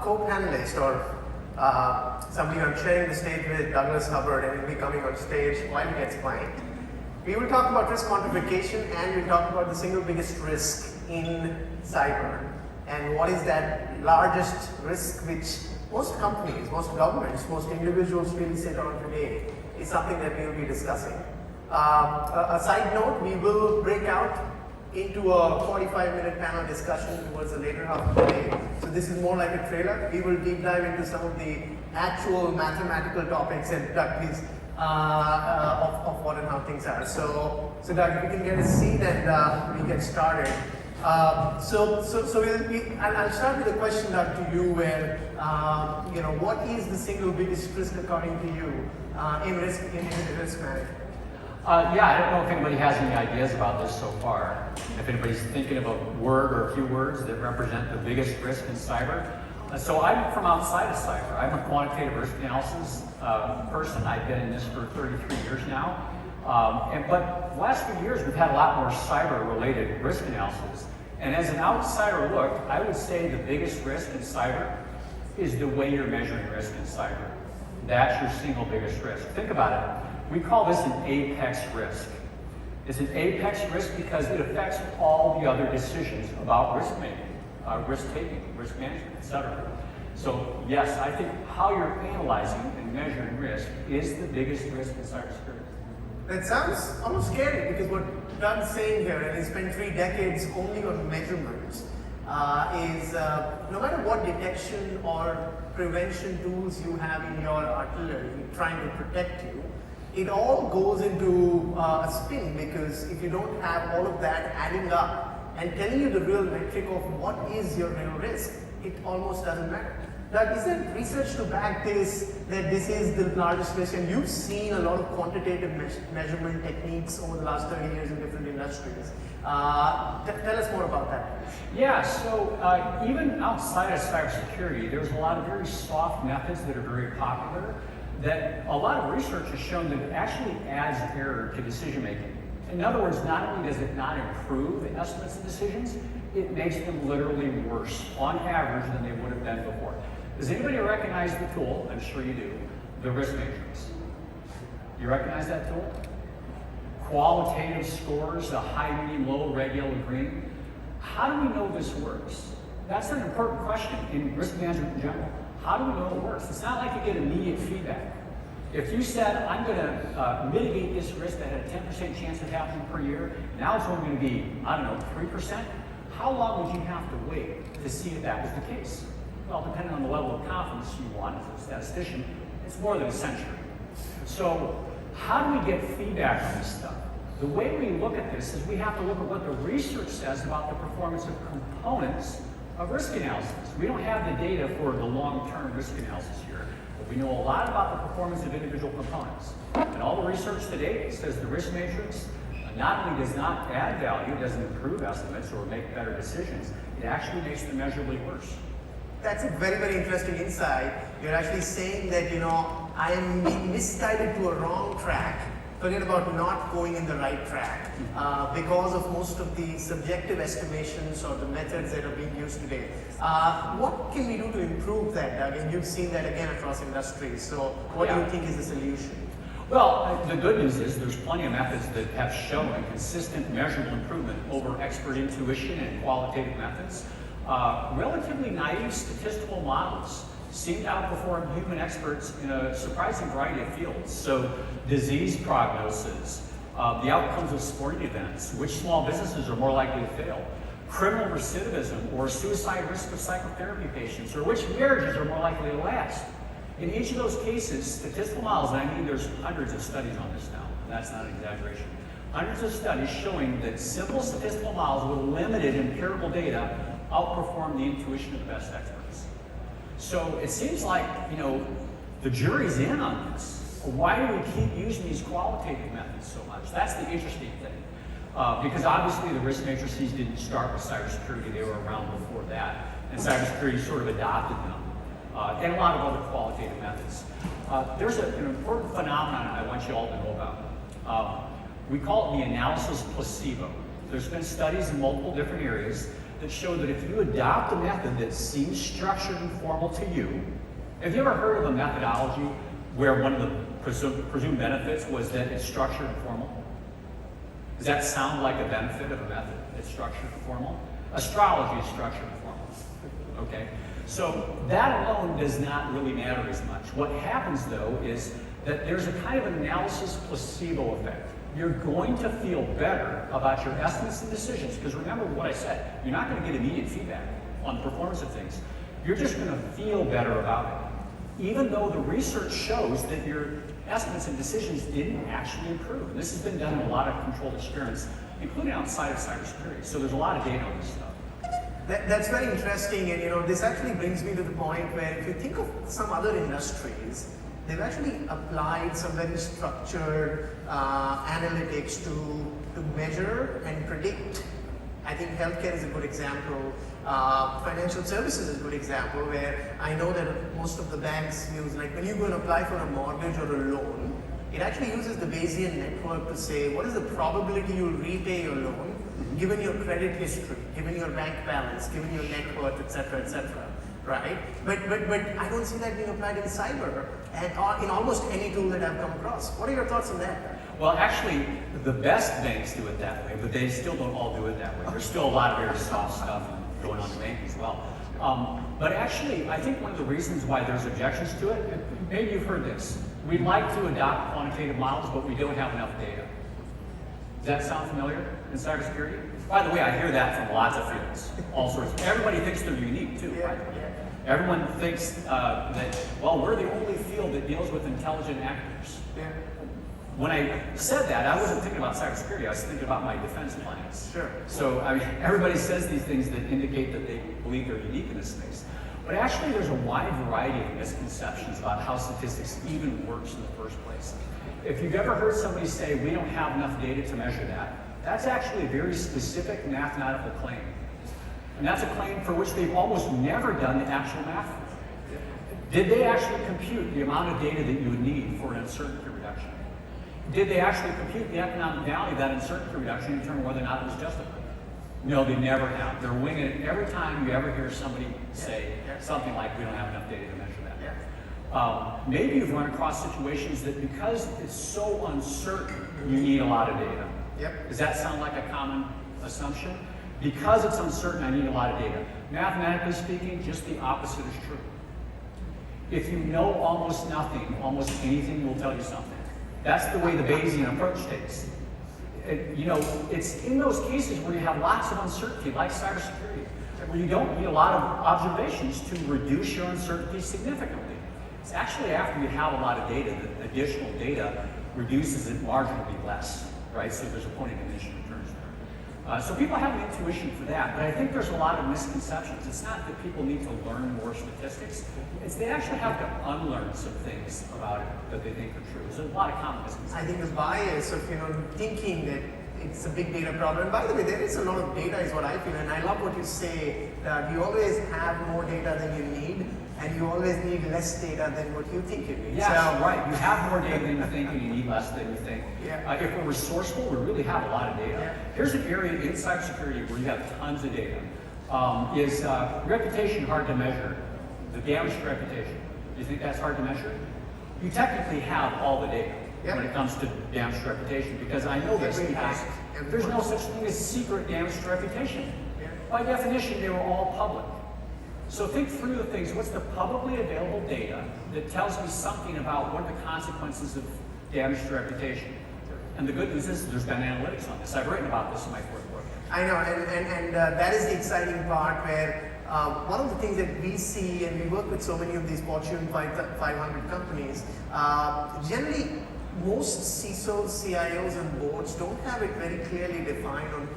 co-panelist or somebody I'm sharing the stage with, Douglas Hubbard, and he'll be coming on stage while he gets mine. We will talk about risk quantification, and we'll talk about the single biggest risk in cyber and what is that largest risk which most companies, most governments, most individuals really sit on today is something that we will be discussing. A side note, we will break out into a 45-minute panel discussion towards the later half of the day. So this is more like a trailer. We will deep dive into some of the actual mathematical topics, and Doug, please, of what and how things are. So Doug, if we can get a seat and we get started. I'll start with a question, Doug, to you, where what is the single biggest risk according to you in risk management? Yeah, I don't know if anybody has any ideas about this so far. If anybody's thinking of a word or a few words that represent the biggest risk in cyber. So I'm from outside of cyber. I'm a quantitative risk analysis person. I've been in this for 33 years now. But the last few years, we've had a lot more cyber-related risk analysis. And as an outsider look, I would say the biggest risk in cyber is the way you're measuring risk in cyber. That's your single biggest risk. Think about it. We call this an apex risk. It's an apex risk because it affects all the other decisions about risk making, risk taking, risk management, etc. So yes, I think how you're analyzing and measuring risk is the biggest risk in cybersecurity. That sounds almost scary, because what Doug's saying here, and he spent 3 decades only on measurements, is no matter what detection or prevention tools you have in your artillery trying to protect you, it all goes into a spin, because if you don't have all of that adding up and telling you the real metric of what is your real risk, it almost doesn't matter. Doug, is there research to back this, that this is the largest risk? And you've seen a lot of quantitative measurement techniques over the last 30 years in different industries. Tell us more about that. Yeah, so even outside of cybersecurity, there's a lot of very soft methods that are very popular that a lot of research has shown that it actually adds error to decision making. In other words, not only does it not improve the estimates and decisions, it makes them literally worse on average than they would have been before. Does anybody recognize the tool? I'm sure you do. The risk matrix. You recognize that tool? Qualitative scores, the high, medium, low, red, yellow, green. How do we know this works? That's an important question in risk management in general. How do we know it works? It's not like you get immediate feedback. If you said, I'm going to mitigate this risk that had a 10% chance of happening per year, now it's only going to be, I don't know, 3%, how long would you have to wait to see if that was the case? Well, depending on the level of confidence you want as a statistician, it's more than a century. So how do we get feedback on this stuff? The way we look at this is we have to look at what the research says about the performance of components of risk analysis. We don't have the data for the long-term risk analysis here, but we know a lot about the performance of individual components. And all the research to date says the risk matrix not only does not add value, it doesn't improve estimates or make better decisions, it actually makes them measurably worse. That's a very, very interesting insight. You're actually saying that, I am being misguided to a wrong track. Forget about not going in the right track because of most of the subjective estimations or the methods that are being used today. What can we do to improve that, Doug? And you've seen that again across industries. So what do you think is the solution? Well, the good news is there's plenty of methods that have shown consistent measurable improvement over expert intuition and qualitative methods. Relatively naive statistical models seem to outperform human experts in a surprising variety of fields. So disease prognosis, the outcomes of sporting events, which small businesses are more likely to fail, criminal recidivism or suicide risk of psychotherapy patients, or which marriages are more likely to last. In each of those cases, statistical models, and I mean there's hundreds of studies on this now, that's not an exaggeration, hundreds of studies showing that simple statistical models with limited empirical data outperform the intuition of the best experts. So it seems like, the jury's in on this. Why do we keep using these qualitative methods so much? That's the interesting thing. Because obviously the risk matrices didn't start with cybersecurity, they were around before that. And cybersecurity sort of adopted them. And a lot of other qualitative methods. There's an important phenomenon I want you all to know about. We call it the analysis placebo. There's been studies in multiple different areas that showed that if you adopt a method that seems structured and formal to you, have you ever heard of a methodology where one of the presumed benefits was that it's structured and formal? Does that sound like a benefit of a method that's structured and formal? Astrology is structured and formal. Okay? So that alone does not really matter as much. What happens though is that there's a kind of analysis placebo effect. You're going to feel better about your estimates and decisions, because remember what I said, you're not going to get immediate feedback on the performance of things. You're just going to feel better about it, even though the research shows that your estimates and decisions didn't actually improve. And this has been done in a lot of controlled experiments, including outside of cybersecurity. So there's a lot of data on this stuff. That's very interesting, and this actually brings me to the point where if you think of some other industries, they've actually applied some very structured analytics to measure and predict. I think healthcare is a good example. Financial services is a good example, where I know that most of the banks use, like when you go and apply for a mortgage or a loan, it actually uses the Bayesian network to say what is the probability you'll repay your loan given your credit history, given your bank balance, given your net worth, etc., right? But I don't see that being applied in cyber and in almost any tool that I've come across. What are your thoughts on that? Well, actually, the best banks do it that way, but they still don't all do it that way. There's still a lot of very soft stuff going on in banking as well. But actually, I think one of the reasons why there's objections to it, maybe you've heard this. We'd like to adopt quantitative models, but we don't have enough data. Does that sound familiar in cybersecurity? By the way, I hear that from lots of fields, all sorts. Everybody thinks they're unique too, right? Everyone thinks that, well, we're the only field that deals with intelligent actors. Yeah. When I said that, I wasn't thinking about cybersecurity, I was thinking about my defense plans. Sure. So, I mean, everybody says these things that indicate that they believe they're unique in this space. But actually, there's a wide variety of misconceptions about how statistics even works in the first place. If you've ever heard somebody say, we don't have enough data to measure that, that's actually a very specific mathematical claim. And that's a claim for which they've almost never done the actual math. Did they actually compute the amount of data that you would need for an uncertainty reduction? Did they actually compute the economic value of that uncertainty reduction and determine whether or not it was justified? No, they never have. They're winging it every time you ever hear somebody say something like, we don't have enough data to measure that. Maybe you've run across situations that because it's so uncertain, you need a lot of data. Yep. Does that sound like a common assumption? Because it's uncertain, I need a lot of data. Mathematically speaking, just the opposite is true. If you know almost nothing, almost anything will tell you something. That's the way the Bayesian approach takes. It's in those cases where you have lots of uncertainty, like cybersecurity, where you don't need a lot of observations to reduce your uncertainty significantly. It's actually after you have a lot of data that additional data reduces it marginally less, right? So there's a point of diminishing returns there. So people have an intuition for that, but I think there's a lot of misconceptions. It's not that people need to learn more statistics, it's they actually have to unlearn some things about it that they think are true. There's a lot of common misconceptions. I think the bias of thinking that it's a big data problem. And by the way, there is a lot of data, is what I feel, and I love what you say that you always have more data than you need, and you always need less data than what you think you need. Yeah, so, right. You have more data than you think, and you need less than you think. Yeah. If we're resourceful, we really have a lot of data. Yeah. Here's an area in cybersecurity where you have tons of data. Is reputation hard to measure? The damage to reputation. Do you think that's hard to measure? You technically have all the data when it comes to damage to reputation, because I know this because there's no such thing as secret damage to reputation. Yeah. By definition, they were all public. So think through the things. What's the publicly available data that tells me something about what are the consequences of damage to reputation? And the good news is there's been analytics on this. I've written about this in my fourth book. I know, and that is the exciting part where one of the things that we see, and we work with so many of these Fortune 500 companies, generally most CISOs, CIOs and boards don't have it very clearly defined on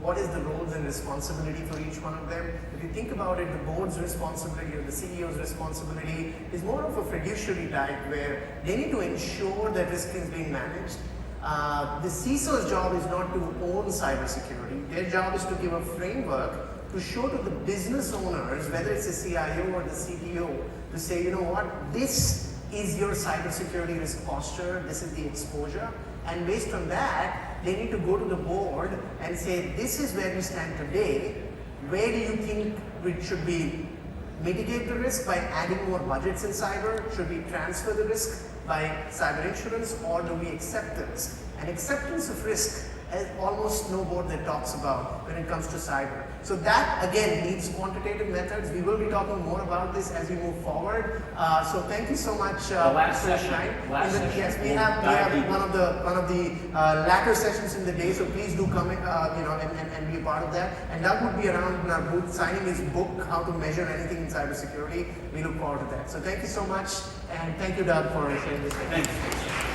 what is the roles and responsibility for each one of them. If you think about it, the board's responsibility or the CEO's responsibility is more of a fiduciary type where they need to ensure that risk is being managed. The CISO's job is not to own cybersecurity. Their job is to give a framework to show to the business owners, whether it's the CIO or the CTO, to say, you know what, this is your cybersecurity risk posture, this is the exposure, and based on that, they need to go to the board and say, this is where we stand today, where do you think we should be mitigate the risk by adding more budgets in cyber? Should we transfer the risk by cyber insurance, or do we accept the risk? And acceptance of risk is almost no board that talks about when it comes to cyber. So that again needs quantitative methods. We will be talking more about this as we move forward. So thank you so much. Last for your session. time. Yes, we We'll have dive deeper. one of the latter sessions in the day. So please do come in, and be a part of that. And Doug would be around in our booth signing his book, How to Measure Anything in Cybersecurity. We look forward to that. So thank you so much, and thank you, Doug, for sharing this. Thanks.